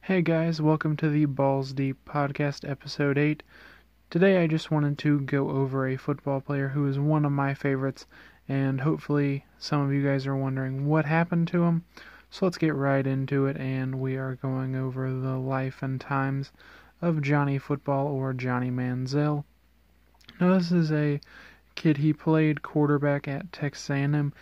Hey guys, welcome to the Balls Deep Podcast, Episode 8. Today I just wanted to go over a football player who is one of my favorites, and hopefully some of you guys are wondering what happened to him. So let's get right into it, and we are going over the life and times of Johnny Football, or Johnny Manziel. Now this is a kid. He played quarterback at Texas A&M.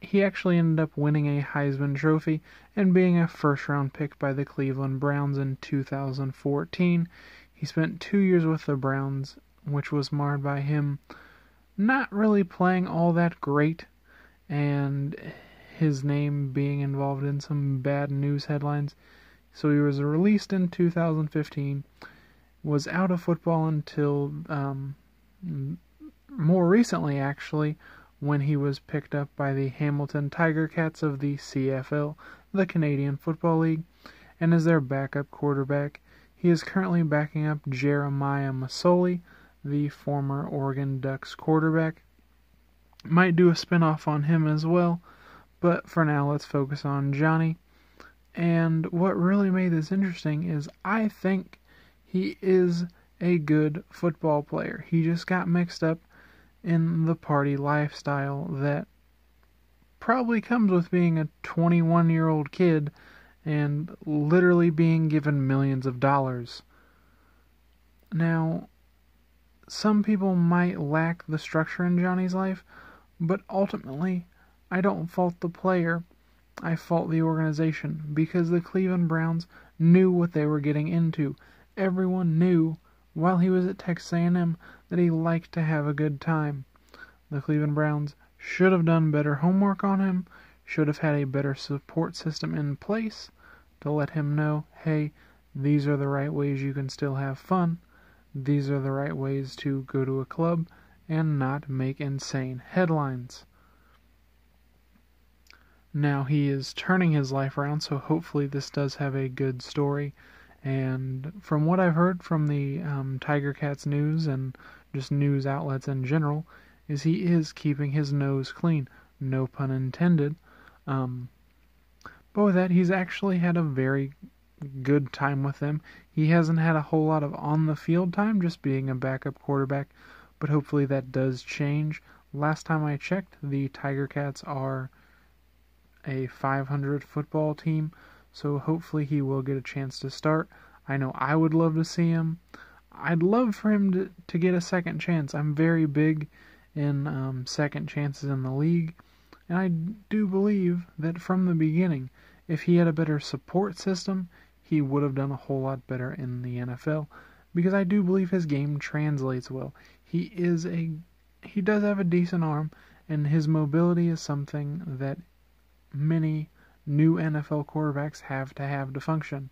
He actually ended up winning a Heisman Trophy and being a first-round pick by the Cleveland Browns in 2014. He spent 2 years with the Browns, which was marred by him not really playing all that great, and his name being involved in some bad news headlines. So he was released in 2015, was out of football until more recently, actually, when he was picked up by the Hamilton Tiger Cats of the CFL, the Canadian Football League, and as their backup quarterback. He is currently backing up Jeremiah Masoli, the former Oregon Ducks quarterback. Might do a spinoff on him as well, but for now let's focus on Johnny. And what really made this interesting is I think he is a good football player. He just got mixed up in the party lifestyle that probably comes with being a 21-year-old kid and literally being given millions of dollars. Now, some people might lack the structure in Johnny's life, but ultimately, I don't fault the player. I fault the organization, because the Cleveland Browns knew what they were getting into. Everyone knew while he was at Texas A&M that he liked to have a good time. The Cleveland Browns should have done better homework on him, should have had a better support system in place to let him know, hey, these are the right ways you can still have fun, these are the right ways to go to a club and not make insane headlines. Now he is turning his life around, so hopefully this does have a good story. And from what I've heard from the Tiger Cats news and just news outlets in general, is he is keeping his nose clean. No pun intended. But with that, he's actually had a very good time with them. He hasn't had a whole lot of on-the-field time, just being a backup quarterback, but hopefully that does change. Last time I checked, the Tiger Cats are a 500 football team, so hopefully he will get a chance to start. I know I would love to see him. I'd love for him to get a second chance. I'm very big in second chances in the league, and I do believe that from the beginning, if he had a better support system, he would have done a whole lot better in the NFL, because I do believe his game translates well. He does have a decent arm, and his mobility is something that many new NFL quarterbacks have to function,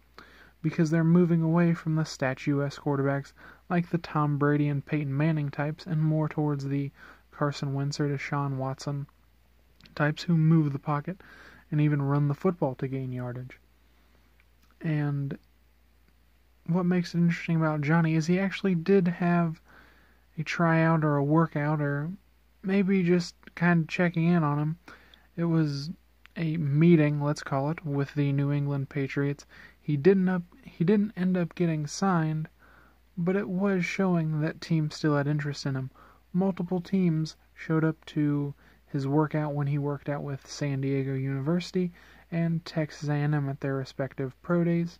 because they're moving away from the statuesque quarterbacks like the Tom Brady and Peyton Manning types and more towards the Carson Wentz or Deshaun Watson types who move the pocket and even run the football to gain yardage. And what makes it interesting about Johnny is he actually did have a tryout or a workout, or maybe just kind of checking in on him. It was a meeting, let's call it, with the New England Patriots. He didn't end up getting signed, but it was showing that teams still had interest in him. Multiple teams showed up to his workout when he worked out with San Diego University and Texas A&M at their respective pro days.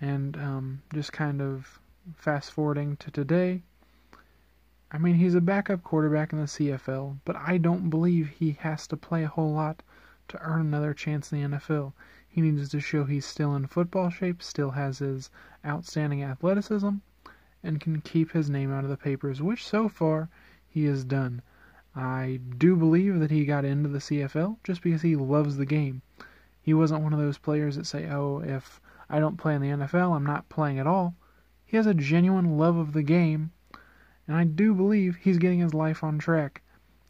And just kind of fast forwarding to today, I mean, he's a backup quarterback in the CFL, but I don't believe he has to play a whole lot to earn another chance in the NFL. He needs to show he's still in football shape, still has his outstanding athleticism, and can keep his name out of the papers, which so far he has done. I do believe that he got into the CFL just because he loves the game. He wasn't one of those players that say, oh, if I don't play in the NFL, I'm not playing at all. He has a genuine love of the game, and I do believe he's getting his life on track.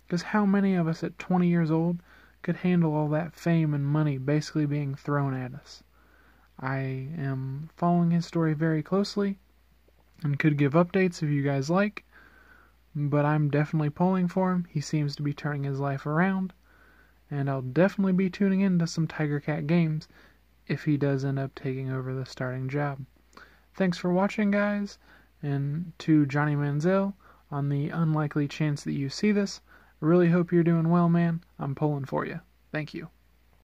Because how many of us at 20 years old could handle all that fame and money basically being thrown at us? I am following his story very closely and could give updates if you guys like, but I'm definitely pulling for him. He seems to be turning his life around, and I'll definitely be tuning into some Tiger Cat games if he does end up taking over the starting job. Thanks for watching, guys, and to Johnny Manziel, on the unlikely chance that you see this, I really hope you're doing well, man. I'm pulling for you. Thank you.